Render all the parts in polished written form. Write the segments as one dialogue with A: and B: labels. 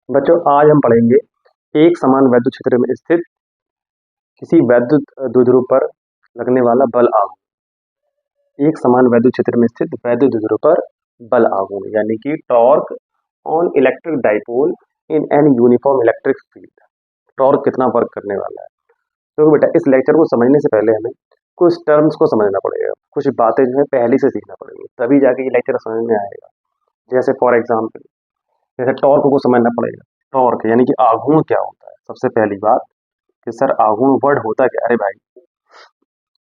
A: बच्चों आज हम पढ़ेंगे एक समान वैद्युत क्षेत्र में स्थित किसी वैद्युत द्विध्रुव पर लगने वाला बल आघूर्ण। एक समान वैद्युत क्षेत्र में स्थित वैद्युत द्विध्रुव पर बल आघूर्ण यानी कि torque on electric dipole in an uniform electric field. Torque कितना वर्क करने वाला है। तो बेटा इस लेक्चर को समझने से पहले हमें कुछ टर्म्स को समझना पड़ेगा, कुछ बातें जो है पहले से सीखना पड़ेगी, तभी जाके ये लेक्चर समझ में आएगा। जैसे फॉर एग्जाम्पल जैसे टॉर्क को समझना पड़ेगा। टॉर्क यानी कि आघूर्ण क्या होता है। सबसे पहली बात कि सर आघूर्ण वर्ड होता क्या। अरे भाई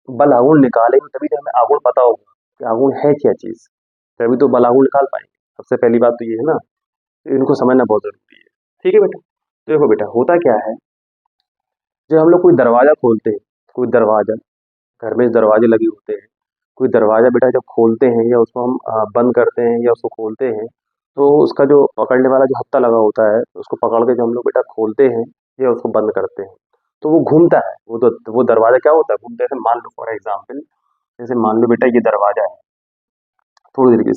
A: बल आघूर्ण निकालेंगे तभी तो हमें आघूर्ण पता होगा कि आघूर्ण है क्या चीज, तभी तो बल आघूर्ण निकाल पाएंगे। सबसे पहली बात तो ये है ना, तो इनको समझना बहुत जरूरी है। ठीक है बेटा, तो देखो बेटा होता क्या है, जब हम लोग कोई दरवाजा खोलते हैं, कोई दरवाजा घर में दरवाजे लगे होते हैं, कोई दरवाजा बेटा जब खोलते हैं या उसको हम बंद करते हैं या उसको खोलते हैं, तो उसका जो पकड़ने वाला जो हत्था लगा होता है उसको पकड़ के जब हम लोग बेटा खोलते हैं या उसको बंद करते हैं तो वो घूमता है। वो दरवाजा क्या होता है, घूमता है। जैसे मान लो फॉर एग्जाम्पल, जैसे मान लो बेटा ये दरवाजा है, थोड़ी देर की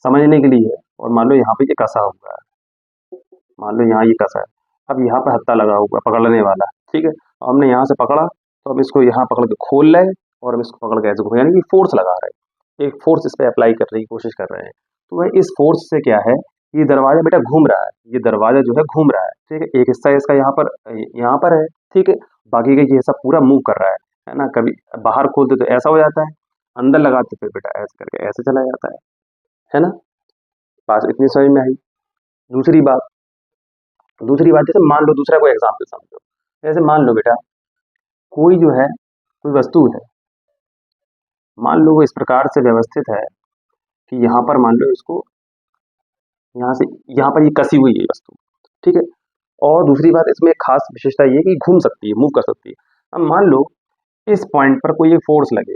A: समझने के लिए है, और मान लो यहाँ पे ये कसा हुआ है, मान लो यहाँ ये कसा है, अब यहाँ पे हत्था लगा हुआ है पकड़ने वाला। ठीक है, अब हमने यहाँ से पकड़ा तो हम इसको यहाँ पकड़ के खोल रहे हैं और हम इसको पकड़ के ऐसे घूम, यानी कि फोर्स लगा रहे हैं, एक फोर्स इस पे अप्लाई करने की कोशिश कर रहे हैं। तो वह इस फोर्स से क्या है, ये दरवाजा बेटा घूम रहा है, ये दरवाजा जो है घूम रहा है। ठीक है, एक हिस्सा इसका यहाँ पर है, ठीक है, बाकी का ये हिस्सा पूरा मूव कर रहा है ना। कभी बाहर खोलते तो ऐसा हो जाता है, अंदर लगाते फिर बेटा ऐसे करके ऐसे चला जाता है ना। बात इतनी समझ में आई। दूसरी बात दूसरी बात जैसे मान लो दूसरा कोई एग्जाम्पल समझो। जैसे मान लो बेटा कोई जो है कोई वस्तु है, मान लो वो इस प्रकार से व्यवस्थित है कि यहाँ पर मान लो इसको यहाँ से यहाँ पर ये कसी हुई है वस्तु। ठीक है, और दूसरी बात इसमें एक खास विशेषता ये है कि घूम सकती है, मूव कर सकती है। अब मान लो इस पॉइंट पर कोई एक फोर्स लगे,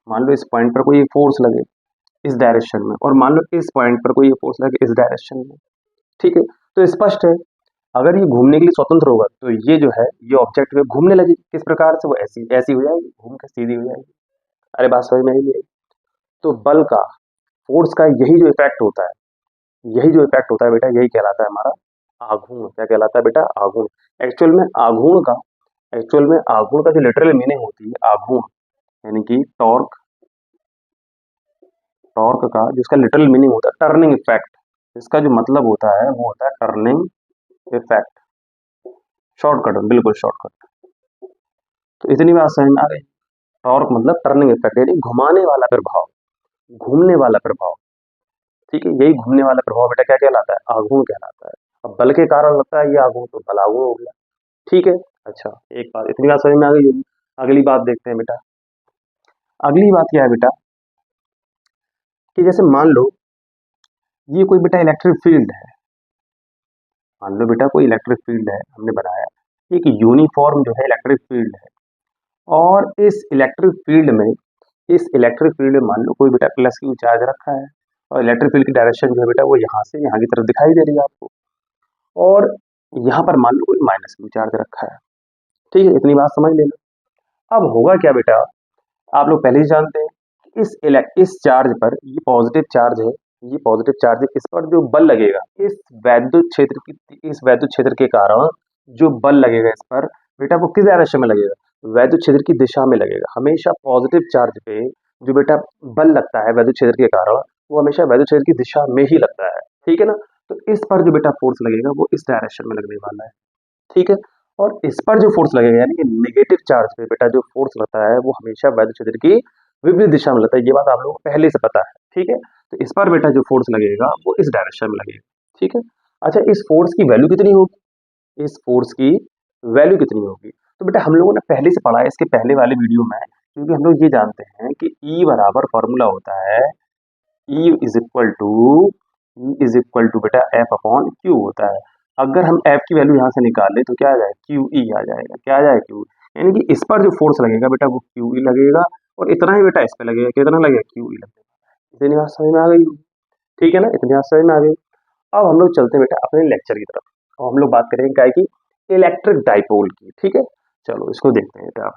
A: मान लो इस पॉइंट पर कोई एक फोर्स लगे इस डायरेक्शन में, और मान लो इस पॉइंट पर कोई एक फोर्स लगे इस डायरेक्शन में। ठीक है, तो स्पष्ट है अगर ये घूमने के लिए स्वतंत्र होगा तो ये जो है ये ऑब्जेक्ट में घूमने लगे, किस प्रकार से, वो ऐसी ऐसी हो जाएगी, घूम के सीधी हो जाएगी। अरे बात समझ में आई। तो बल का, फोर्स का यही जो इफेक्ट होता है, यही जो इफेक्ट होता है बेटा, यही कहलाता है हमारा आघूर्ण। क्या कहलाता है बेटा, आघूर्ण। एक्चुअल में आघूर्ण का जो लिटरल मीनिंग होती है आघूर्ण यानी कि टॉर्क, टॉर्क का जिसका लिटरल मीनिंग होता है टर्निंग इफेक्ट, इसका जो मतलब होता है वो होता है टर्निंग इफेक्ट। शॉर्टकट, बिल्कुल शॉर्टकट। तो इतनी बात समझ में आ गई। टॉर्क मतलब टर्निंग इफेक्ट यानी घुमाने वाला प्रभाव, घूमने वाला प्रभाव। ठीक है, यही घूमने वाला प्रभाव बेटा क्या कहलाता है, आघूर्ण कहलाता है। अब बल के कारण लगता है ये आघूर्ण, तो बल आघूर्ण हो गया। ठीक है, अच्छा एक बात, इतनी बात समझ में आ गई होगी। अगली बात देखते हैं बेटा। अगली बात क्या है बेटा कि जैसे मान लो ये कोई बेटा इलेक्ट्रिक फील्ड है, मान लो बेटा कोई इलेक्ट्रिक फील्ड है हमने बनाया, एक यूनिफॉर्म जो है इलेक्ट्रिक फील्ड है, और इस इलेक्ट्रिक फील्ड में मान लो कोई बेटा प्लस क्यू चार्ज रखा है, और इलेक्ट्रिक फील्ड की डायरेक्शन जो है बेटा वो यहाँ से यहाँ की तरफ दिखाई दे रही है आपको, और यहाँ पर मान लो कोई माइनस क्यू चार्ज रखा है। ठीक है, इतनी बात समझ लेना। अब होगा क्या बेटा, आप लोग पहले ही जानते हैं कि इस चार्ज पर, ये पॉजिटिव चार्ज है, ये पॉजिटिव चार्ज है, इस पर जो बल लगेगा इस वैद्युत क्षेत्र के कारण जो बल लगेगा इस पर बेटा वो किस डायरेक्शन में लगेगा, वैद्युत क्षेत्र की दिशा में लगेगा। हमेशा पॉजिटिव चार्ज पे जो बेटा बल लगता है वैद्युत क्षेत्र के कारण, वो हमेशा वैद्युत क्षेत्र की दिशा में ही लगता है। ठीक है ना, तो इस पर जो बेटा फोर्स लगेगा वो इस डायरेक्शन में लगने वाला है। ठीक है, और इस पर जो फोर्स लगेगा यानी कि नेगेटिव चार्ज पे बेटा जो फोर्स लगता है वो हमेशा वैद्युत क्षेत्र की विपरीत दिशा में लगता है। ये बात आप लोगों को पहले से पता है। ठीक है, तो इस पर बेटा जो फोर्स लगेगा वो इस डायरेक्शन में लगेगा। ठीक है, अच्छा इस फोर्स की वैल्यू कितनी होगी, इस फोर्स की वैल्यू कितनी होगी, तो बेटा हम लोगों ने पहले से पढ़ा है इसके पहले वाले वीडियो में, क्योंकि हम लोग ये जानते हैं कि E बराबर फॉर्मूला होता है, E इज इक्वल टू बेटा F अपॉन क्यू होता है। अगर हम F की वैल्यू यहाँ से निकाल लें तो क्या आ जाएगा, क्यू ई आ जाएगा। क्या आ जाएगा, क्यू, यानी कि इस पर जो फोर्स लगेगा बेटा वो क्यू ई लगेगा, और इतना ही बेटा इस पे लगेगा, कितना लगेगा, क्यू ई लगेगा। इतनी बात समझ में आ गई होगी। ठीक है ना, इतनी बात समझ में आ गई। अब हम लोग चलते हैं बेटा अपने लेक्चर की तरफ, और हम लोग बात करेंगे क्या की, इलेक्ट्रिक डाइपोल की। ठीक है, चलो इसको देखते हैं बेटा।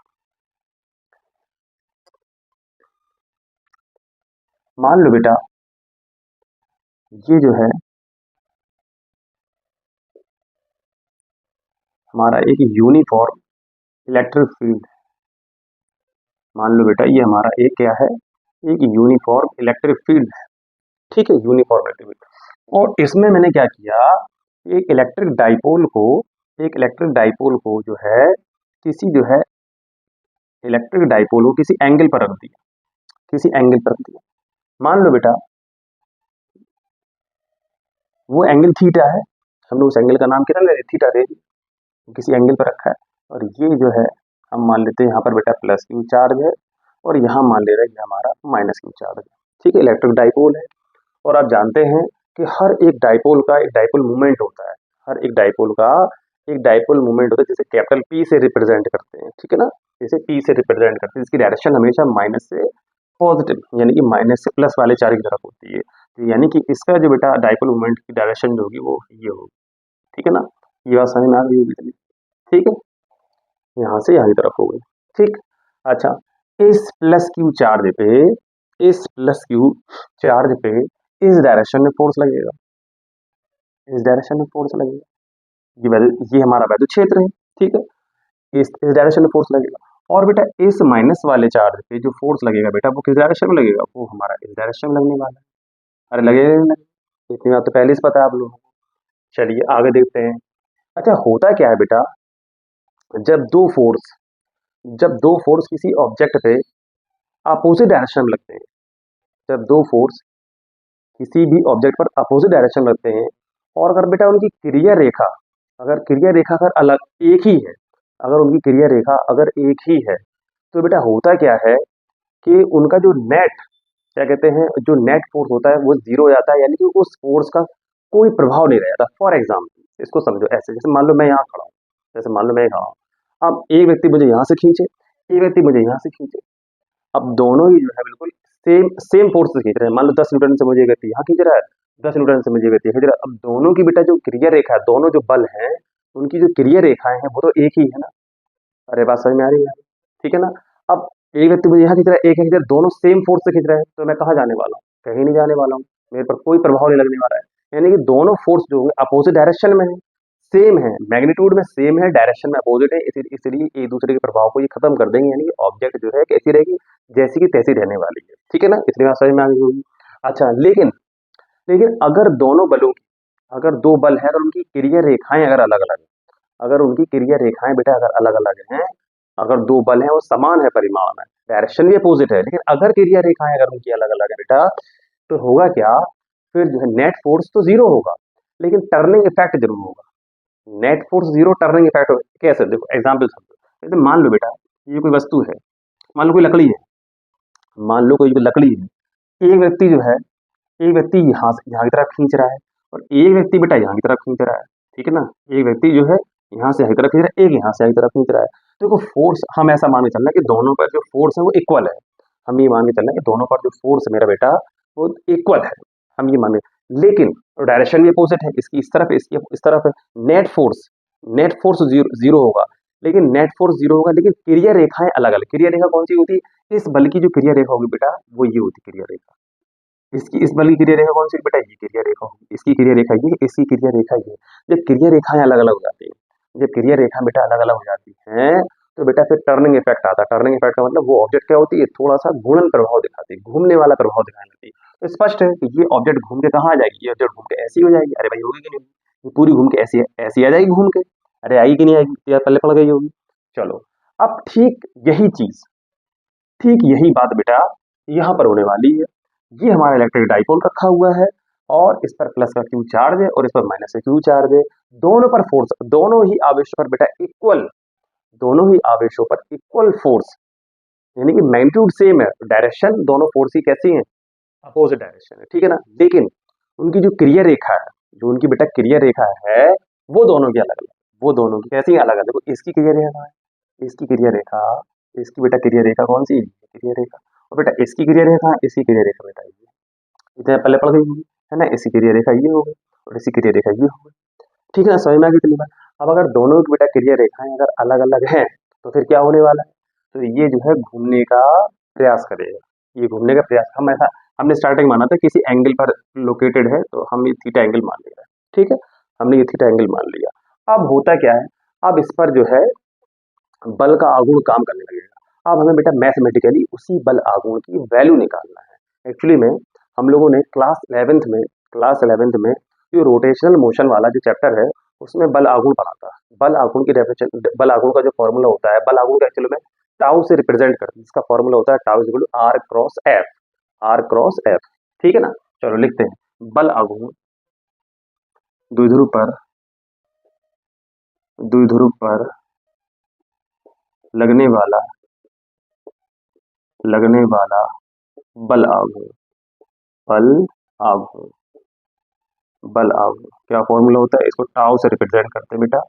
A: मान लो बेटा ये जो है हमारा एक यूनिफॉर्म इलेक्ट्रिक फील्ड, मान लो बेटा ये हमारा एक क्या है, एक यूनिफॉर्म इलेक्ट्रिक फील्ड है, ठीक है, यूनिफॉर्म इलेक्ट्रिक फील्ड। और इसमें मैंने क्या किया, एक इलेक्ट्रिक डाइपोल को जो है किसी जो है इलेक्ट्रिक डाइपोल को किसी एंगल पर रख दिया, किसी एंगल पर रख दिया। मान लो बेटा वो एंगल थीटा है, हमने उस एंगल का नाम क्या ले थीटा दे दिया, किसी एंगल पर रखा है। और ये जो है हम मान लेते हैं यहाँ पर बेटा प्लस क्यू चार्ज है, और यहाँ मान ले रहे हैं ये हमारा माइनस क्यू चार्ज है, ठीक है, इलेक्ट्रिक डाइपोल है। और आप जानते हैं कि हर एक डाइपोल का एक डाइपोल मूवमेंट होता है, हर एक डाइपोल का एक डाइपोल मूवमेंट होता है, जिसे कैपिटल पी से रिप्रेजेंट करते हैं, ठीक है ना, जैसे पी से रिप्रेजेंट करते हैं, इसकी डायरेक्शन हमेशा माइनस से पॉजिटिव यानी कि माइनस से प्लस वाले चार्ज की तरफ होती है। तो यानी कि इसका जो बेटा डाइपोल मूवमेंट की डायरेक्शन जो होगी वो ये होगी, ठीक है ना, ये बात समझ में आ गई होगी, ठीक है, यहाँ से यहाँ की तरफ हो गई, ठीक। अच्छा, इस प्लस क्यू चार्ज पे इस डायरेक्शन में फोर्स लगेगा, इस डायरेक्शन में फोर्स लगेगा, ये हमारा वैद्युत क्षेत्र है, ठीक है, इस डायरेक्शन में फोर्स लगेगा। और बेटा इस माइनस वाले चार्ज पे जो फोर्स लगेगा बेटा वो किस डायरेक्शन में लगेगा, वो हमारा इस डायरेक्शन में लगने वाला है। अरे लगेगा नहीं लगेगा, इतनी बात तो पहले से पता है आप लोगों को। चलिए आगे देखते हैं। अच्छा, होता क्या है बेटा, जब दो फोर्स किसी ऑब्जेक्ट पे अपोजिट डायरेक्शन में लगते हैं, जब दो फोर्स किसी भी ऑब्जेक्ट पर अपोजिट डायरेक्शन में लगते हैं, और अगर बेटा उनकी क्रिया रेखा अगर अलग एक ही है, अगर उनकी क्रिया रेखा अगर एक ही है, तो बेटा होता क्या है कि उनका जो नेट क्या कहते हैं, जो नेट फोर्स होता है वो जीरो हो जाता है, यानी कि उस फोर्स का कोई प्रभाव नहीं रहता। फॉर एग्जाम्पल इसको समझो ऐसे, जैसे मान लो मैं यहाँ खड़ा हूँ, जैसे मान लो मैं खड़ा हूँ, अब एक व्यक्ति मुझे यहाँ से खींचे, एक व्यक्ति मुझे यहाँ से खींचे, अब दोनों ही जो है बिल्कुल सेम सेम फोर्स से खींच रहे हैं। मान लो 10 न्यूटन से मुझे एक व्यक्ति यहाँ खींच रहा है, 10 न्यूटन से मुझे एक व्यक्ति खींच रहा है। अब दोनों की बेटा जो क्रिया रेखा है, दोनों जो बल हैं उनकी जो क्रिया रेखाएं हैं वो तो एक ही है ना। अरे बात समझ में आ रही है, ठीक है ना। अब एक व्यक्ति मुझे यहाँ खींच रहा है, एक खींच रहा है, दोनों सेम फोर्स से खींच रहे हैं, तो मैं कहाँ जाने वाला हूँ, कहीं नहीं जाने वाला हूँ, मेरे पर कोई प्रभाव नहीं लगने वाला है। यानी कि दोनों फोर्स जो होंगे अपोजिट डायरेक्शन में है, सेम है, मैग्नीट्यूड में सेम है, डायरेक्शन में अपोजिट है, इसलिए एक दूसरे के प्रभाव को ये खत्म कर देंगे, यानी कि ऑब्जेक्ट जो है कैसी रहेगी, जैसी की तैसी रहने वाली है, ठीक है ना, इतनी बात समझ में आ गई होगी। अच्छा, लेकिन लेकिन अगर दोनों बलों की अगर दो बल है और उनकी क्रिया रेखाएं अगर अलग अलग है, अगर उनकी क्रिया रेखाएं बेटा अगर अलग अलग हैं, अगर दो बल हैं वो समान है परिमाण में, डायरेक्शन भी अपोजिट है, लेकिन अगर क्रिया रेखाएं अगर उनकी अलग अलग है बेटा, तो होगा क्या, फिर जो है नेट फोर्स तो जीरो होगा, लेकिन टर्निंग इफेक्ट जरूर होगा। Net force zero, turning effect कैसे, देखो एग्जाम्पल समझो। जैसे मान लो बेटा ये कोई वस्तु है, मान लो कोई लकड़ी है, मान लो कोई लकड़ी है, एक व्यक्ति जो है, एक व्यक्ति यहाँ की तरफ खींच रहा है, और एक व्यक्ति बेटा यहाँ की तरफ खींच रहा है, ठीक है ना, एक व्यक्ति जो है यहाँ से यहाँ की तरफ खींच रहा है, एक यहाँ से यहाँ की तरफ खींच रहा है। देखो फोर्स हम ऐसा मान के चलना है कि दोनों पर जो फोर्स है वो इक्वल है, हम ये मान के चलना है कि दोनों पर जो फोर्स है मेरा बेटा वो इक्वल है, हम ये मान, लेकिन डायरेक्शन भी अपोजिट है, इसकी इस तरफ इसकी इस तरफ है। नेट फोर्स जीरो होगा, लेकिन नेट फोर्स जीरो होगा, लेकिन क्रिया रेखाएं अलग अलग। क्रिया रेखा कौन सी होती है, इस बल की जो क्रिया रेखा होगी बेटा वो ये होती क्रिया रेखा, इसकी इस बल की क्रिया रेखा कौन सी बेटा, ये क्रिया रेखा होगी, इसकी क्रिया रेखा ये, इसकी क्रिया रेखा ये। जब क्रिया रेखाएं अलग अलग हो जाती है, जब क्रिया रेखा बेटा अलग अलग हो जाती है, तो बेटा फिर टर्निंग इफेक्ट आता है। टर्निंग इफेक्ट का मतलब वो ऑब्जेक्ट क्या होती है, थोड़ा सा घूर्णन प्रभाव दिखाती है, घूमने वाला प्रभाव दिखाने लगती है। तो स्पष्ट है कि ये ऑब्जेक्ट घूम के कहाँ आ जाएगी, ये ऑब्जेक्ट घूम के ऐसी हो जाएगी, अरे भाई होगी कि नहीं, ये पूरी घूम के ऐसी ऐसी आ जाएगी घूम के, अरे आएगी कि नहीं आएगी, यार पहले पड़ गई होगी। चलो, अब ठीक यही बात बेटा यहाँ पर होने वाली है। ये हमारा इलेक्ट्रिक डाइपोल रखा हुआ है, और इस पर प्लस का क्यू चार्ज है और इस पर माइनस का क्यू चार्ज है। दोनों पर फोर्स, दोनों ही आवेशों पर बेटा इक्वल, दोनों ही आवेशों पर इक्वल फोर्स, यानी कि मैग्नीट्यूड सेम है, डायरेक्शन दोनों फोर्स की कैसी है, अपोजिट डायरेक्शन है, ठीक है ना। लेकिन उनकी जो क्रिया रेखा है, जो उनकी बेटा क्रिया रेखा है, वो दोनों की अलग अलग, वो दोनों की कैसी अलग अलग। देखो इसकी क्रिया रेखा है, इसकी क्रिया रेखा, इसकी बेटा क्रिया रेखा कौन सी, क्रिया रेखा, और बेटा इसकी क्रिया रेखा, इसकी क्रिया रेखा बेटा ये, इतने पहले पड़ गई होगी, है ना, इसकी क्रिया रेखा ये हो गई और इसकी क्रिया रेखा ये हो गई, ठीक है ना, समझ में आ गई इतनी बात। अब अगर दोनों की बेटा क्रिया रेखाएं अगर अलग अलग हैं, तो फिर क्या होने वाला है, तो ये जो है घूमने का प्रयास करेगा, ये घूमने का प्रयास, हम ऐसा हमने स्टार्टिंग माना था किसी एंगल पर लोकेटेड है, तो हम ये थीटा एंगल मान लिया, ठीक है, हमने ये थीटा एंगल मान लिया। अब होता क्या है, अब इस पर जो है बल का आघूर्ण काम करने लगेगा। अब हमें बेटा मैथमेटिकली उसी बल आघूर्ण की वैल्यू निकालना है। एक्चुअली में हम लोगों ने क्लास 11th में जो रोटेशनल मोशन वाला जो चैप्टर है उसमें बल आघूर्ण पढ़ा था। बल आघूर्ण का जो फॉर्मूला होता है, बल आघूर्ण का एक्चुअली में टाउ से रिप्रेजेंट करते हैं, जिसका फॉर्मूला होता है tau is equal to R cross F, R cross F. ठीक है ना, चलो लिखते हैं बल आघूर्ण द्विध्रुव पर लगने वाला बल आघूर्ण बल आघूर्ण क्या फॉर्मूला होता है, इसको टाउ से रिप्रेजेंट करते हैं बेटा।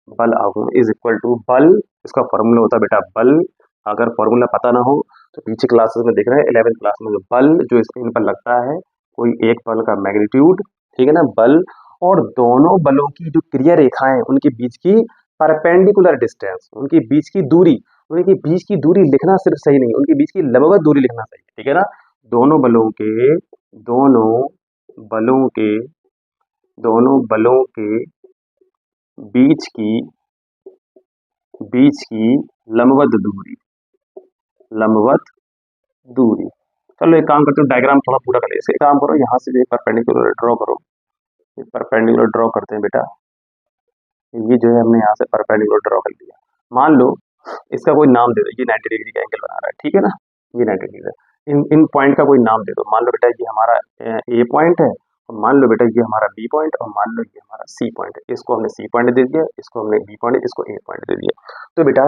A: बल आघूर्ण इज इक्वल टू बल, इसका फॉर्मूला होता है बेटा बल। अगर फॉर्मूला पता ना हो तो पीछे क्लासेस में देख रहे हैं 11th क्लास में, जो बल जो स्क्रीन पर लगता है कोई एक बल का मैग्नीट्यूड, ठीक है ना, बल और दोनों बलों की जो क्रिया रेखाएं उनके बीच की परपेंडिकुलर डिस्टेंस, उनके बीच की दूरी लिखना सिर्फ सही नहीं, उनके बीच की लंबवत दूरी लिखना सही, ठीक है ना। दोनों बलों के बीच की लंबवत दूरी। चलो एक काम करते हो, डायग्राम थोड़ा पूरा कर ले। इसे काम करो, यहाँ से भी परपेंडिकुलर ड्रॉ करो, परपेंडिकुलर ड्रॉ करते हैं बेटा। ये जो है हमने यहाँ से परपेंडिकुलर ड्रॉ कर लिया। मान लो इसका कोई नाम दे दो, ये 90 डिग्री का एंगल बना रहा है, ठीक है ना, ये 90 डिग्री। इन पॉइंट का कोई नाम दे दो। मान लो बेटा ये हमारा ए पॉइंट है, और मान लो बेटा ये हमारा बी पॉइंट, और मान लो ये हमारा सी पॉइंट है। इसको हमने सी पॉइंट दे दिया, इसको हमने बी पॉइंट, इसको ए पॉइंट दे दिया। तो बेटा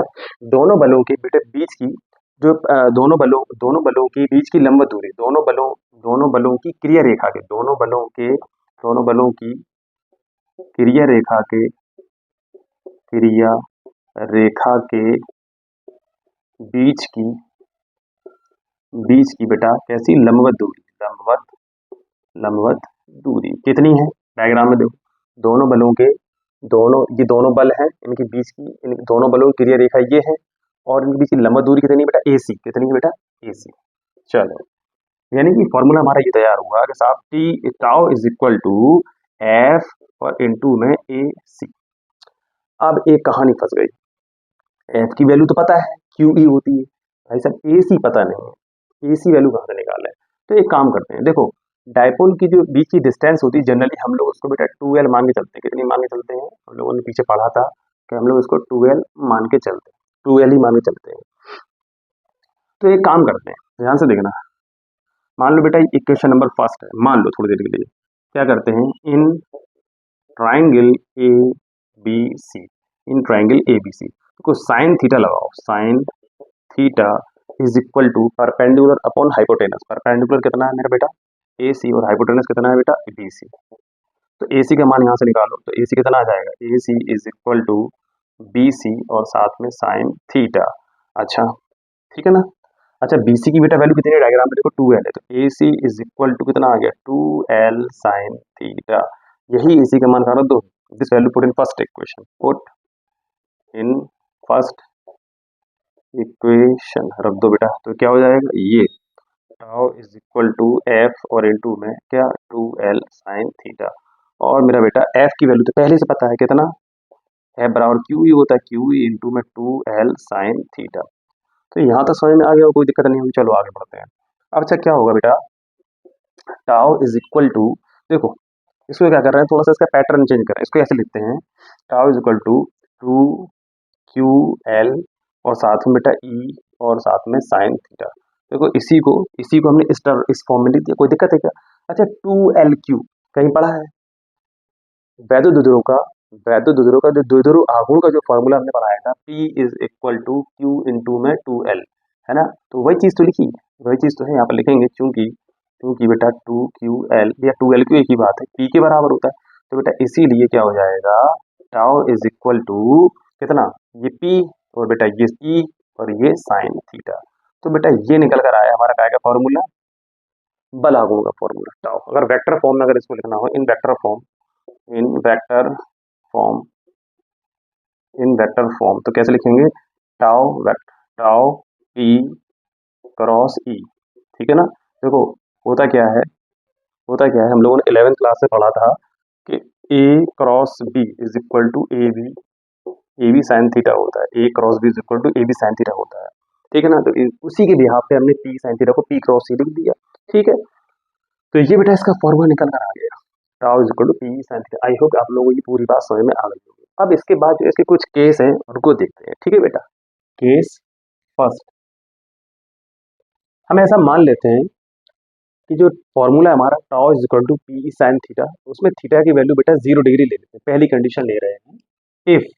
A: दोनों बलों के बेटे बीच की जो दोनों बलों के बीच की लंबवत दूरी, दोनों बलों की क्रिया रेखा के क्रिया रेखा के बीच की बेटा कैसी लंबवत दूरी कितनी है, डायग्राम में देखो। दोनों बल हैं, इनके बीच की इन दोनों बलों की क्रिया रेखा ये है, और इनके बीच की लंबवत दूरी कितनी है बेटा, AC। कितनी है बेटा, AC। चलो यानी कि फॉर्मूला हमारा ये तैयार हुआ कि साहब tau is equal to F और इनटू में AC। अब एक कहानी फंस गई, एफ की वैल्यू तो पता है QE होती है, भाई साहब AC पता नहीं है, AC वैल्यू कहाँ से निकाले। तो एक काम करते हैं, देखो डायपोल की जो बीच की डिस्टेंस होती है जनरली हम लोग उसको बेटा 2L मान के चलते हैं। कितनी मान के चलते हैं, हम लोगों ने पीछे पढ़ा था कि हम लोग इसको 2L मान के चलते हैं, 2L ही मान के चलते हैं। तो एक काम करते हैं, ध्यान से देखना। मान लो बेटा इक्वेशन नंबर फर्स्ट है, मान लो थोड़ी देर के लिए क्या करते हैं, इन ट्राइंगल ABC को साइन थीटा लगाओ, sine theta is equal to perpendicular upon hypotenuse. Perpendicular कितना है मेरा बेटा AC, और हाइपोटेनस कितना है बेटा BC। तो AC का मान यहाँ से निकालो, तो AC कितना आ जाएगा, AC is equal to BC और साथ में साइन थीटा। अच्छा ठीक है ना। अच्छा BC की बेटा वैल्यू कितनी है, डायग्राम में देखो 2L है, तो AC इज इक्वल टू कितना आ गया 2L साइन थीटा। यही AC का मान रख दो, this value put in first equation, रख दो बेटा। तो क्या हो जाएगा, ये tau is equal to F और इनटू में क्या 2L साइन थीटा। और मेरा बेटा एफ की वैल्यू तो पहले से पता है कितना, एफ बराबर QE होता है, QE इनटू में 2L साइन थीटा। तो यहाँ तक समझ में आ गया, कोई दिक्कत नहीं होगी। चलो आगे बढ़ते हैं। अब अच्छा क्या होगा बेटा, टाउ इज इक्वल टू, देखो इसको क्या कर रहे हैं, थोड़ा सा इसका पैटर्न चेंज कर रहे हैं। इसको ऐसे लिखते हैं, tau is equal to 2QL और साथ में बेटा E और साथ में साइन थीटा। देखो इसी को हमने इस फॉर्म में लिख दिया, कोई दिक्कत है क्या। अच्छा 2LQ कहीं पढ़ा है, वैद्युत द्विध्रुव का जो द्विध्रुव आघूर्ण का जो फॉर्मूला हमने पढ़ाया था, P is equal to Q into में 2L, है ना। तो वही चीज तो लिखी, वही चीज तो है यहाँ पर लिखेंगे, क्योंकि बेटा 2QL या 2LQ एक ही बात है, P के बराबर होता है। तो बेटा इसीलिए क्या हो जाएगा, टाउ इज इक्वल टू कितना, ये P और बेटा ये E और ये साइन थीटा। तो बेटा ये निकल कर आया हमारा क्या फॉर्मूला, बल आघूर्ण का फॉर्मूला टाउ। अगर वेक्टर फॉर्म में अगर इसको लिखना हो, इन वेक्टर फॉर्म तो कैसे लिखेंगे, टाउ P क्रॉस E, ठीक है ना। देखो होता क्या है, हम लोगों ने 11th क्लास से पढ़ा था कि A cross B is equal to AB, A B sine theta होता है, A cross B is equal to A B sine theta होता है, ठीक है ना। तो उसी के बिहाफ पे हमने पी साइन थीटा को पी क्रॉस सी लिख दिया, ठीक है। तो ये बेटा इसका फॉर्मूला निकल कर आ गया, tau is equal to P sine theta. I hope आप लोगों को ये पूरी बात समझ में आ गई होगी। अब इसके बाद जो इसके कुछ केस हैं उनको देखते हैं, ठीक है बेटा। केस फर्स्ट, हम ऐसा मान लेते हैं कि जो फॉर्मूला हमारा tau is equal to P sine theta, उसमें थीटा की वैल्यू बेटा 0 डिग्री ले लेते हैं। पहली कंडीशन ले रहे हैं इफ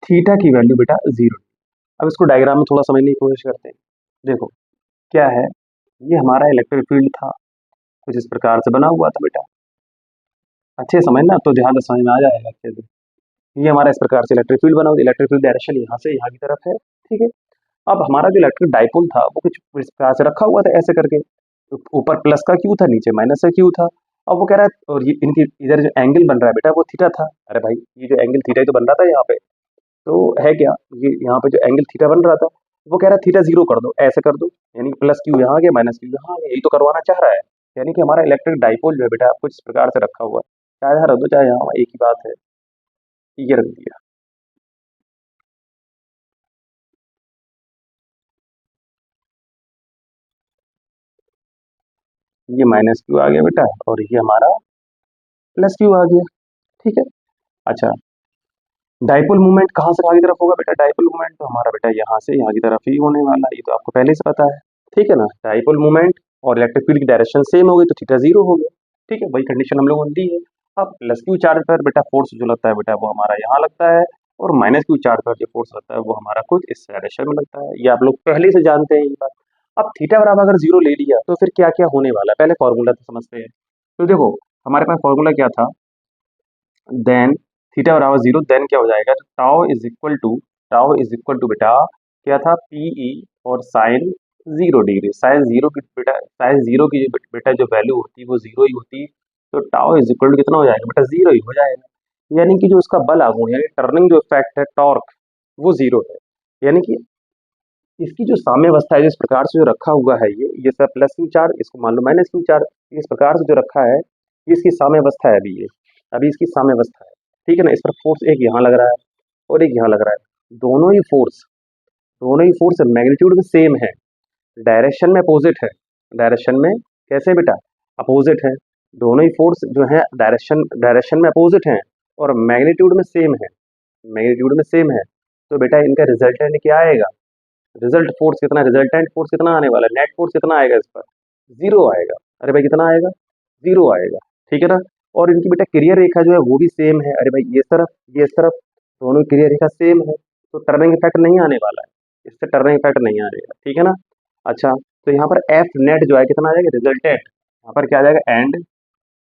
A: थीटा की वैल्यू बेटा 0। अब इसको डायग्राम में थोड़ा समझने की कोशिश करते हैं। देखो क्या है, ये हमारा इलेक्ट्रिक फील्ड था, कुछ इस प्रकार से बना हुआ था बेटा, अच्छे समझना तो ध्यान से समझ में आ जाएगा अच्छे से। ये हमारा इस प्रकार से इलेक्ट्रिक फील्ड बना हुआ, इलेक्ट्रिक फील्ड डायरेक्शन यहाँ से यहाँ की तरफ है, ठीक है। अब हमारा जो इलेक्ट्रिक डाइपोल था वो कुछ इस प्रकार से रखा हुआ था ऐसे करके, तो ऊपर प्लस का क्यू था, नीचे माइनस का क्यू था। अब वो कह रहा है, और ये इनकी इधर जो एंगल बन रहा है बेटा वो थीटा था। अरे भाई ये जो एंगल थीटा ही तो बन रहा था यहाँ पे, तो है क्या, ये यहाँ पे जो एंगल थीटा बन रहा था वो कह रहा है थीटा 0 कर दो, ऐसे कर दो, यानी प्लस क्यू यहाँ आ गया माइनस क्यू यहाँ आ गया, यही तो करवाना चाह रहा है। यानी कि हमारा इलेक्ट्रिक डाइपोल जो है बेटा कुछ इस प्रकार से रखा हुआ है, चाहे यहाँ रख दो चाहे यहाँ, एक ही बात है, ये रख दिया। ये माइनस क्यू आ गया बेटा और ये हमारा प्लस क्यू आ गया, ठीक है। अच्छा, डाइपोल मूवमेंट कहाँ से कहाँ की तरफ होगा बेटा, डाइपोल मूवमेंट तो हमारा बेटा यहाँ से यहाँ की तरफ ही होने वाला है, ये तो आपको पहले से पता है, ठीक है ना। डाइपोल मूवमेंट और इलेक्ट्रिक फील्ड की डायरेक्शन सेम हो गई तो थीटा 0 हो गया, ठीक है। वही कंडीशन हम लोगों ने दी है। अब प्लस क्यू चार्ज पर बेटा फोर्स जो लगता है बेटा वो हमारा यहाँ लगता है, और माइनस क्यू चार्ज पर जो फोर्स लगता है वो हमारा कुछ इस डायरेक्शन में लगता है, ये आप लोग पहले से जानते हैं ये बात। अब थीटा बराबर अगर 0 ले लिया तो फिर क्या क्या होने वाला है, पहले फॉर्मूला तो समझते हैं। तो देखो हमारे पास फॉर्मूला क्या था, देन थीटा बराबर 0, देन क्या हो जाएगा, टाउ इज इक्वल टू बेटा क्या था, पीई और साइन 0 डिग्री, साइन 0 की बेटा, साइन 0 की बेटा जो वैल्यू होती है वो 0 ही होती, तो टाउ इज इक्वल टू कितना हो जाएगा बेटा, 0 ही हो जाएगा। यानी कि जो उसका बल आघूर्ण यानी टर्निंग जो इफेक्ट है टॉर्क वो 0 है। यानी कि इसकी जो साम्यावस्था है जिस प्रकार से जो रखा हुआ है ये सब प्लस क्यू चार्ज, इसको मान लो माइनस क्यू चार्ज, इस प्रकार से जो रखा है ये इसकी साम्यावस्था है। अभी इसकी साम्यावस्था है, ठीक है ना। इस पर फोर्स एक यहाँ लग रहा है और एक यहाँ लग रहा है, दोनों ही फोर्स मैग्नीट्यूड में सेम है, डायरेक्शन में अपोजिट है। डायरेक्शन में कैसे बेटा, अपोजिट है, दोनों ही फोर्स जो है डायरेक्शन में अपोजिट है और मैग्नीट्यूड में सेम है, तो बेटा इनका रिजल्टेंट क्या आएगा, रिजल्टेंट फोर्स कितना आने वाला है, नेट फोर्स कितना आएगा इस पर, 0 आएगा। अरे भाई कितना आएगा, 0 आएगा, ठीक है ना। और इनकी बेटा क्रिया रेखा जो है वो भी सेम है, अरे भाई ये तरफ ये इस तरफ, दोनों की क्रिया रेखा सेम है, तो टर्निंग इफेक्ट नहीं आने वाला है, इससे टर्निंग इफेक्ट नहीं आएगा, ठीक है ना। अच्छा, तो यहाँ पर एफ नेट जो है कितना आ जाएगा, रिजल्टेंट यहाँ पर क्या आ जाएगा, एंड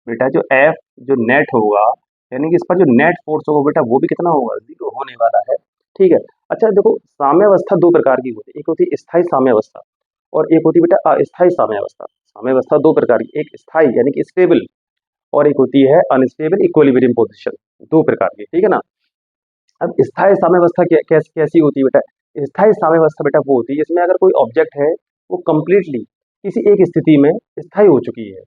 A: बेटा जो एफ जो नेट होगा यानी कि इस पर जो नेट फोर्स होगा बेटा वो भी कितना होगा, 0 होने वाला है, ठीक है। अच्छा देखो साम्यावस्था दो प्रकार की होती है, एक होती है स्थायी साम्यावस्था और एक होती है बेटा अस्थायी साम्यावस्था। साम्यावस्था दो प्रकार की, एक स्थायी यानी कि स्टेबल और एक होती है अनस्टेबल इक्विलिब्रियम पोजीशन, दो प्रकार की, ठीक है ना। अब स्थायी साम्यावस्था कैसी होती है बेटा, स्थायी साम्यावस्था बेटा वो होती है जिसमें अगर कोई ऑब्जेक्ट है वो कंप्लीटली किसी एक स्थिति में स्थायी हो चुकी है,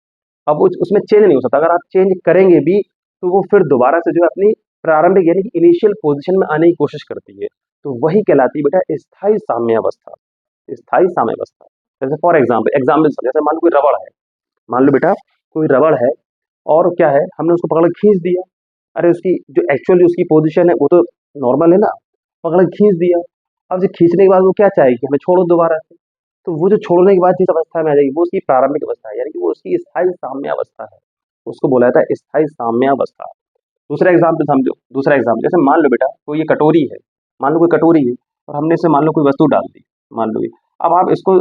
A: अब उसमें चेंज नहीं हो सकता, अगर आप चेंज करेंगे भी तो वो फिर दोबारा से जो है अपनी प्रारंभिक यानी कि इनिशियल पोजीशन में आने की कोशिश करती है, तो वही कहलाती है बेटा स्थायी साम्यावस्था, स्थायी साम्यावस्था। जैसे फॉर एग्जाम्पल जैसे मान लो कोई रबड़ है, मान लो बेटा कोई रबड़ है और क्या है हमने उसको पकड़ के खींच दिया, अरे उसकी जो एक्चुअल जो उसकी पोजीशन है वो तो नॉर्मल है ना, पकड़ के खींच दिया, अब जो खींचने के बाद वो क्या चाहेगी, हमें छोड़ो दोबारा से, तो वो जो छोड़ने के बाद जिस अवस्था में आ जाएगी वो उसकी प्रारंभिक अवस्था है, यानी कि वो उसकी स्थायी साम्यावस्था है, उसको बोला जाता है स्थायी साम्यावस्था। दूसरा एग्जाम्पल जैसे मान लो बेटा कोई ये कटोरी है, मान लो कोई कटोरी है और हमने इसे मान लो कोई वस्तु डाल दी, मान लो ये, अब आप इसको,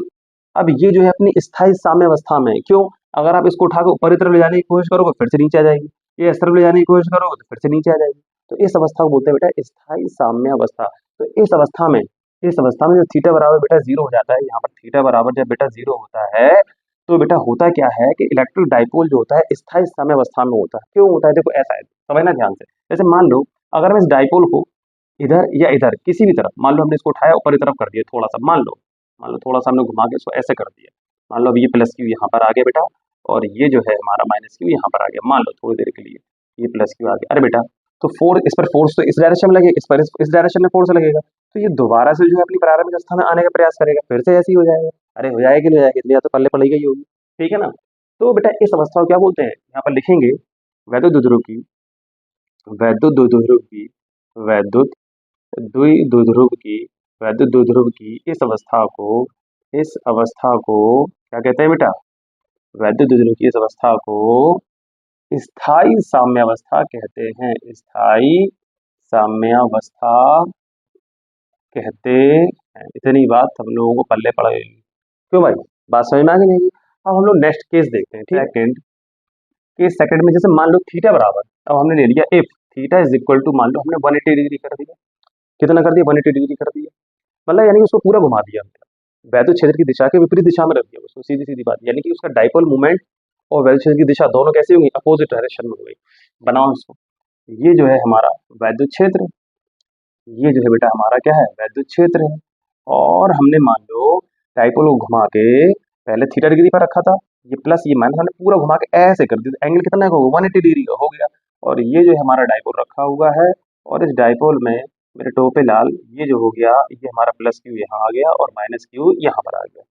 A: अब ये जो है अपनी स्थायी साम्यावस्था में है, क्यों, अगर आप इसको उठाकर ऊपर की तरफ ले जाने की कोशिश करोगे फिर से नीचे आ जाएगी, ये इस तरफ ले जाने की कोशिश करोगे तो फिर से नीचे आ जाएगी, तो इस अवस्था को बोलते हैं बेटा स्थायी साम्यावस्था। तो इस अवस्था में जब थीटा बराबर बेटा 0 हो जाता है, यहाँ पर थीटा बराबर जब बेटा 0 होता है तो बेटा होता क्या है कि इलेक्ट्रिक डाइपोल जो होता है स्थायी साम्यावस्था में होता है। क्यों होता है, देखो ऐसा है, समझना ध्यान से। जैसे मान लो अगर मैं इस डाइपोल को इधर या इधर किसी भी तरफ, मान लो हमने इसको उठाया ऊपर की तरफ कर दिया थोड़ा सा, मान लो थोड़ा सा हमने घुमा के इसको ऐसे कर दिया, मान लो अब ये प्लस क्यू यहाँ पर आ गया बेटा और ये जो है हमारा माइनस क्यू यहाँ पर आ गया, मान लो थोड़ी देर के लिए ये प्लस क्यू आ गया, अरे बेटा तो फोर्स, इस पर फोर्स तो इस डायरेक्शन में लगेगा, इस पर इस डायरेक्शन में फोर्स लगेगा, तो ये दोबारा से जो है अपनी प्रारंभिक अवस्था में आने का प्रयास करेगा, फिर से ऐसे ही हो जाएगा। अरे हो जाएगा कि नहीं हो जाएगा, इतनी तो पल्ले पड़ गई होगी, ठीक है ना। तो बेटा इस अवस्था को क्या बोलते हैं, यहाँ पर लिखेंगे वैद्युत द्विध्रुव की, वैद्युत द्विध्रुव की, वैद्युत द्विध्रुव की, वैद्युत द्विध्रुव की इस अवस्था को क्या कहते हैं बेटा, वैद्युत द्विध्रुव की इस अवस्था को स्थायी साम्यावस्था कहते हैं, स्थायी साम्यावस्था कहते हैं। इतनी बात हम लोगों को पल्ले पड़ गई, क्यों भाई, बात समझ में आ गई नहीं। अब हम लोग नेक्स्ट केस देखते हैं, ठीक है। सेकंड में जैसे मान लो थीटा बराबर, अब हमने ले लिया if theta is equal to, मान लो हमने 180 डिग्री कर दिया, कितना कर दिया, 180 डिग्री कर दिया, मतलब यानी कि उसको पूरा घुमा दिया हमने, वैद्युत क्षेत्र की दिशा के विपरीत दिशा में रख दिया उसको, सीधी सीधी बात, यानी कि उसका डाइपोल मूवमेंट और वैद्युत क्षेत्र की दिशा दोनों कैसी होंगी, अपोजिट डायरेक्शन में होगी। बनाओ इसको, ये जो है हमारा वैद्युत क्षेत्र, ये जो है बेटा हमारा क्या है, वैद्युत क्षेत्र है, और हमने मान लो डाइपोल को घुमा के पहले थीटा डिग्री पर रखा था, ये प्लस ये माइनस हमने पूरा घुमा के ऐसे कर दिया, एंगल कितना होगा, 180 डिग्री का हो गया। और ये जो है हमारा डाइपोल रखा हुआ है, और इस डाइपोल में मेरे टोपे लाल, ये जो हो गया, ये हमारा प्लस क्यू यहाँ आ गया और माइनस क्यू यहाँ पर आ गया,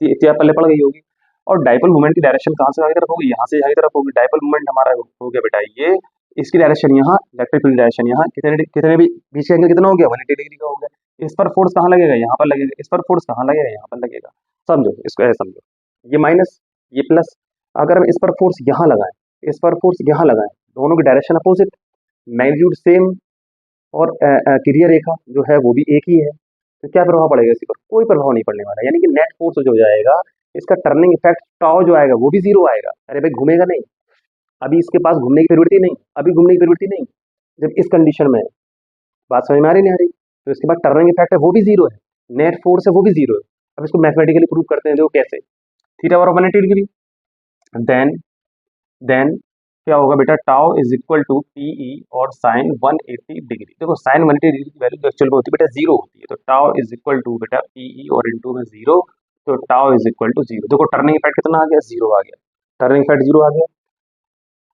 A: इतना पल्ले पड़ गई होगी। और डाइपोल मूवमेंट की डायरेक्शन कहाँ से आगे तरफ होगी, यहाँ से आगे तरफ होगी। डाइपोल मूवमेंट हमारा हो गया बेटा ये, इसकी डायरेक्शन यहाँ, इलेक्ट्रिक फील्ड डायरेक्शन यहाँ, कितने भी बीच का एंगल कितना हो गया, 180 डिग्री का हो गया। इस पर फोर्स कहाँ लगेगा, यहाँ पर लगेगा, इस पर फोर्स कहाँ लगेगा, यहाँ पर लगेगा। समझो इसको, ऐसे समझो, ये माइनस ये प्लस, अगर हम इस पर फोर्स यहाँ लगाएं, इस पर फोर्स यहाँ लगाएं, दोनों की डायरेक्शन अपोजिट, मैग्नीट्यूड सेम, और क्रिया रेखा जो है वो भी एक ही है, तो क्या प्रभाव पड़ेगा इसी पर, कोई प्रभाव नहीं पड़ने वाला, यानी कि नेट फोर्स जो हो जाएगा, इसका टर्निंग इफेक्ट टाउ जो आएगा वो भी जीरो आएगा। अरे भाई घूमेगा नहीं, अभी इसके पास घूमने की प्रवृत्ति नहीं, अभी घूमने की प्रवृत्ति नहीं, जब इस कंडीशन में है, बात समझ में आ रही नहीं आ रही, तो इसके बाद टर्निंग इफेक्ट है वो भी जीरो है, नेट फोर्स है वो भी जीरो है। अब इसको मैथमेटिकली प्रूव करते हैं, देखो कैसे, थीटा बराबर 180 डिग्री, देन क्या होगा बेटा, tau is equal to P और साइन 180 डिग्री। देखो साइन 180 डिग्री की वैल्यू एक्चुअल में होती है बेटा जीरो होती है, तो टाउ इज इक्वल टू बेटा पीई और इनटू में जीरो, तो tau is equal to zero. देखो टर्निंग इफेक्ट कितना आ गया, जीरो आ गया, टर्निंग इफेक्ट जीरो आ गया।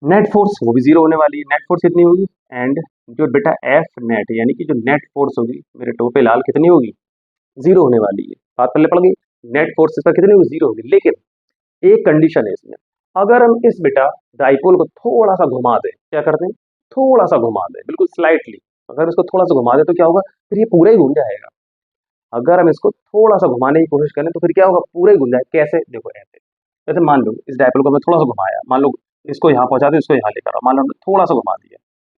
A: नेट फोर्स वो भी जीरो होने वाली है, नेट फोर्स कितनी होगी, एंड जो बेटा एफ नेट यानी कि जो नेट फोर्स होगी मेरे टोपे लाल कितनी होगी, जीरो होने वाली है। बात पहले पड़ गई, नेट फोर्स इसका कितनी होगी, जीरो होगी। लेकिन एक कंडीशन है इसमें, अगर हम इस बेटा डाइपोल को थोड़ा सा घुमा दें, क्या करते हैं, थोड़ा सा घुमा दें, बिल्कुल स्लाइटली, अगर इसको थोड़ा सा घुमा दें तो क्या होगा, फिर ये पूरा ही घूम जाएगा। अगर हम इसको थोड़ा सा घुमाने की कोशिश करें तो फिर क्या होगा, पूरा ही घूम जाएगा। कैसे, देखो ऐसे, जैसे मान लो इस डाइपोल को मैं थोड़ा सा घुमाया, मान लो इसको यहाँ पहुंचा दो, इसको यहाँ लेकर आओ, मान लो थोड़ा सा घुमा दिया,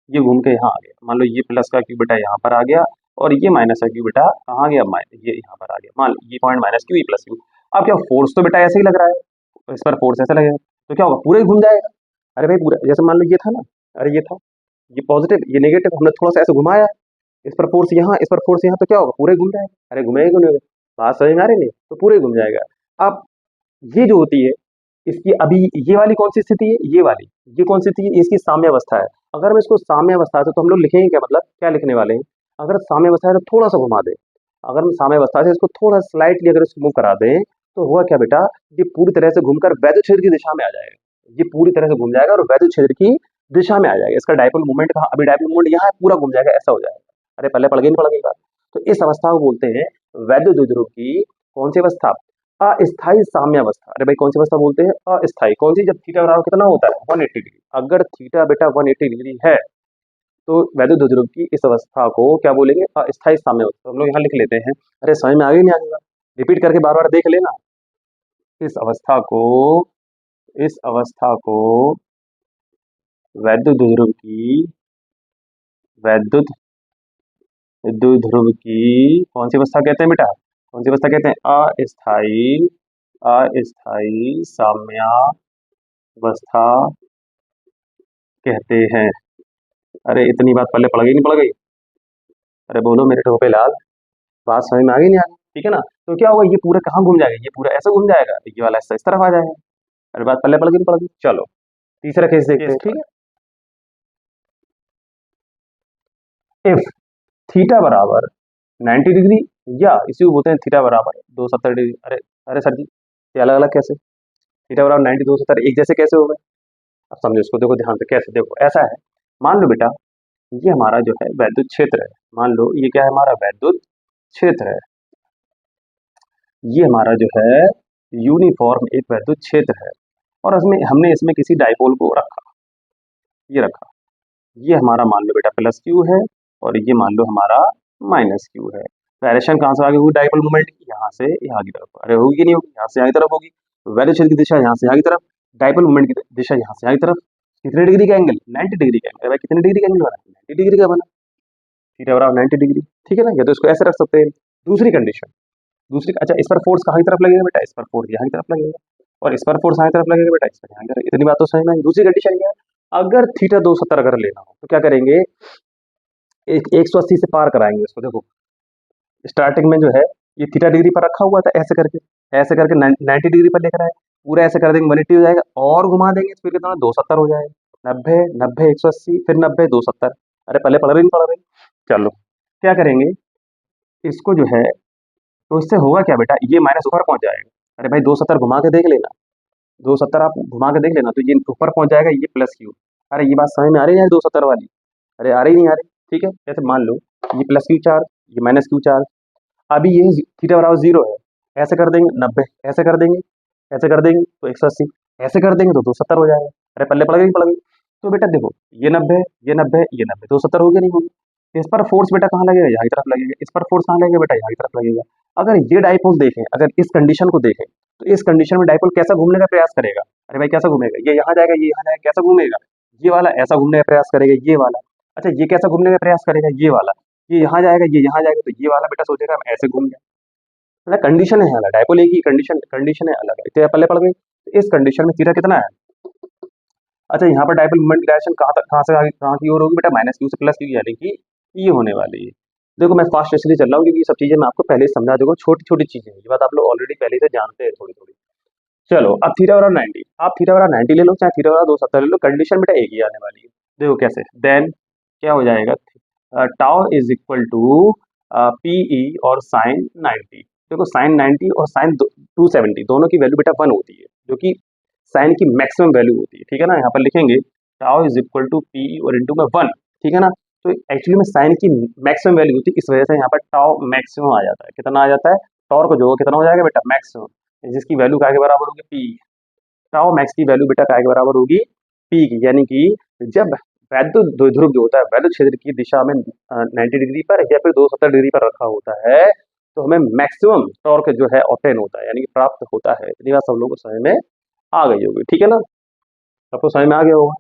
A: ये घूम के यहाँ आ गया, मान लो ये प्लस का क्यू बेटा यहाँ पर आ गया, और ये माइनस का क्यू बेटा कहाँ आ गया, ये यहाँ पर आ गया, मान लो ये पॉइंट माइनस क्यू, ये प्लस क्यू। अब क्या फोर्स तो बेटा ऐसे ही लग रहा है, तो इस पर फोर्स ऐसा लगेगा, तो क्या होगा, पूरा ही घूम जाएगा। अरे भाई पूरा, जैसे मान लो ये था ना, अरे ये था, ये पॉजिटिव ये नेगेटिव, हमने थोड़ा सा ऐसे घुमाया, इस पर फोर्स यहाँ, इस पर फोर्स यहाँ, तो क्या होगा, पूरा ही घूम जाएगा। अरे घूमेगा क्यों नहीं होगा, बात समझ में आ रही नहीं, तो पूरा ही घूम जाएगा। अब ये जो होती है इसकी, अभी ये वाली कौन सी स्थिति है, ये कौन सी स्थिति है, इसकी साम्यावस्था है। अगर हम इसको साम्यावस्था से, तो हम लोग लिखेंगे क्या, मतलब क्या लिखने वाले हैं, अगर साम्यावस्था है तो थोड़ा सा घुमा दें, अगर हम साम्यावस्था से इसको थोड़ा स्लाइटली अगर इसको मूव करा दें, तो हुआ क्या बेटा, ये पूरी तरह से घूमकर वैद्युत क्षेत्र की दिशा में आ जाएगा, ये पूरी तरह से घूम जाएगा और वैद्युत क्षेत्र की दिशा में आ जाएगा। इसका डाइपोल मूवमेंट कहाँ, अभी डाइपोल मूवमेंट यहाँ है, पूरा घूम जाएगा, ऐसा हो जाएगा। अरे पहले पड़ गई नहीं पड़ गई बात। तो इस अवस्था को बोलते हैं वैद्युत द्विध्रुव की कौन सी अवस्था, अस्थायी साम्यावस्था। अरे भाई कौन सी अवस्था बोलते हैं, अस्थायी। कौन सी, जब थीटा बराबर कितना होता है, 180 डिग्री। अगर थीटा बेटा 180 डिग्री है तो वैद्युत द्विध्रुव की इस अवस्था को क्या बोलेंगे, अस्थायी साम्यावस्था। हम लोग यहाँ लिख लेते हैं। अरे समझ में आ गई नहीं आ गई, रिपीट करके बार बार देख लेना। इस अवस्था को वैद्युत द्विध्रुव की कौन सी अवस्था कहते हैं बेटा, कौन सी अवस्था कहते हैं, अस्थायी साम्यावस्था कहते हैं। अरे इतनी बात पहले पड़ गई नहीं पड़ गई, अरे बोलो मेरे टोपे लाल, बात समझ में आ गई नहीं आ गई, ठीक है ना। तो क्या होगा, ये पूरा कहाँ घूम जाएगा, ये पूरा ऐसा घूम जाएगा, ये वाला इस तरफ आ जाएगा। अरे बात पहले पड़ गई नहीं पड़ गई। चलो तीसरा केस देखते हैं, ठीक है। इफ थीटा बराबर 90 डिग्री, या इसी को बोलते हैं थीटा बराबर 270 डिग्री। अरे सर जी ये अलग अलग कैसे, थीटा बराबर 90 270 एक जैसे कैसे हो गए। अब समझो इसको, देखो ध्यान से कैसे, देखो ऐसा है, मान लो बेटा ये हमारा जो है वैद्युत क्षेत्र है। मान लो ये क्या है, हमारा वैद्युत क्षेत्र है। ये हमारा जो है यूनिफॉर्म एक वैद्युत क्षेत्र है, और हमने इसमें किसी डाइपोल को रखा, ये रखा। ये हमारा मान लो बेटा प्लस क्यू है, और ये मान लो हमारा माइनस क्यू है। डायरेक्शन कहाँ से आगे होगी डाइपोल मूवमेंट की, यहाँ से यहाँ की तरफ। अरे होगी नहीं होगी, यहाँ से यहाँ की तरफ होगी। वैद्युत क्षेत्र की दिशा यहाँ से यहाँ की तरफ, डाइपोल मूवमेंट की दिशा यहाँ से यहाँ की तरफ। कितने डिग्री का एंगल, 90 डिग्री का एंगल। भाई कितने डिग्री का एंगल बना, 90 डिग्री का बना, थीटा बराबर 90 डिग्री। ठीक है ना, या तो इसको ऐसे रख सकते हैं। दूसरी कंडीशन, अच्छा इस पर फोर्स कहाँ की तरफ लगेगा बेटा, इस पर फोर्स यहाँ की तरफ लगेगा, और इस पर फोर्स यहाँ की तरफ लगेगा बेटा, इस पर यहाँ की तरफ। इतनी बात तो समझ में आई। दूसरी कंडीशन क्या है, अगर थीटा 270 अगर लेना हो तो क्या करेंगे, 180 से पार कराएंगे इसको। देखो स्टार्टिंग में जो है ये थीटा डिग्री पर रखा हुआ था, ऐसे करके 90 डिग्री पर लेकर आए, पूरा ऐसे कर देंगे 180 हो जाएगा, और घुमा देंगे फिर कितना 270 हो जाएगा। 90 90 180 फिर 90 270। अरे पहले पढ़ रही नहीं पढ़ रही। चलो क्या करेंगे, इसको जो है तो इससे होगा क्या बेटा, ये माइनस ऊपर पहुंच जाएगा। अरे भाई 270 घुमा के देख लेना, 270 आप घुमा के देख लेना, तो ये ऊपर पहुंच जाएगा, ये प्लस क्यू। अरे ये बात समझ में आ रही है यार 270 वाली, अरे आ रही नहीं आ रही। ठीक है, जैसे मान लो ये प्लस क्यू चार्ज, ये माइनस क्यू चार्ज। अभी ये थीटा बराबर 0 है, ऐसे कर देंगे 90, ऐसे कर देंगे, ऐसे कर देंगे तो 180, ऐसे कर देंगे तो 270 हो जाएगा। अरे पल्ले पड़ गई पड़ गई। तो बेटा देखो ये 90 ये 90 ये 90, 270 हो गया नहीं होगी। इस पर फोर्स बेटा कहाँ लगेगा, यहाँ की तरफ लगेगा। इस पर फोर्स कहाँ लगेगा बेटा, यहाँ की तरफ लगेगा। अगर ये डाइपोल देखें, अगर इस कंडीशन को देखें, तो इस कंडीशन में डाइपोल कैसा घूमने का प्रयास करेगा। अरे भाई कैसा घूमेगा, ये यहाँ जाएगा, ये यहाँ जाएगा, कैसा घूमेगा, ये वाला ऐसा घूमने का प्रयास करेगा, ये वाला। अच्छा ये कैसा घूमने का प्रयास करेगा, ये वाला, ये यहाँ जाएगा, ये यहाँ जाएगा, तो ये वाला बेटा सोचेगा हम ऐसे घूम जाए। मतलब कंडीशन है अलग, डाइपोल एक ही कंडीशन कंडीशन है अलग है। तो पल्ले पड़ गई। तो इस कंडीशन में थीटा कितना है। अच्छा यहाँ पर डाइपोल मोमेंट की डायरेक्शन कहाँ तक, कहाँ से आगे कहाँ की ओर होगी बेटा, माइनस क्यू से प्लस क्यू, यानी कि ये होने वाली है। देखो मैं फास्ट इसलिए चल रहा हूँ क्योंकि ये सब चीजें मैं आपको पहले ही समझा दूंगा, छोटी छोटी चीजें हैं, ये बात आप लोग ऑलरेडी पहले से जानते हैं थोड़ी थोड़ी। चलो अब थीटा बराबर 90, आप थीटा बराबर 90 ले लो, चाहे थीटा बराबर 270 ले लो, कंडीशन बेटा एक ही आने वाली है। देखो कैसे, देन क्या हो जाएगा, tau is equal to P और साइन 90। देखो साइन 90 और साइन 270 दोनों की वैल्यू बेटा 1 होती है, जो कि साइन की मैक्सिमम वैल्यू होती है। ठीक है ना, यहाँ पर लिखेंगे tau is equal to P और इंटू में 1। ठीक है ना, तो एक्चुअली में साइन की मैक्सिमम वैल्यू होती है, इस वजह से यहाँ पर टाउ मैक्सिमम आ जाता है। कितना आ जाता है, टॉर्क जो कितना हो जाएगा बेटा, मैक्सिमम, जिसकी वैल्यू काय के बराबर होगी, पी। टाउ मैक्स की वैल्यू बेटा काय के बराबर होगी, पी की। यानी कि जब वैद्युत द्विध्रुव जो होता है वैद्युत क्षेत्र की दिशा में 90 डिग्री पर या फिर 270 डिग्री पर रखा होता है, तो हमें मैक्सिमम टॉर्क जो है ऑब्टेन होता है, यानी कि प्राप्त होता है। इतनी बात सब लोगों को समझ में आ गई होगी। ठीक है ना, सबको समझ में आ गया होगा।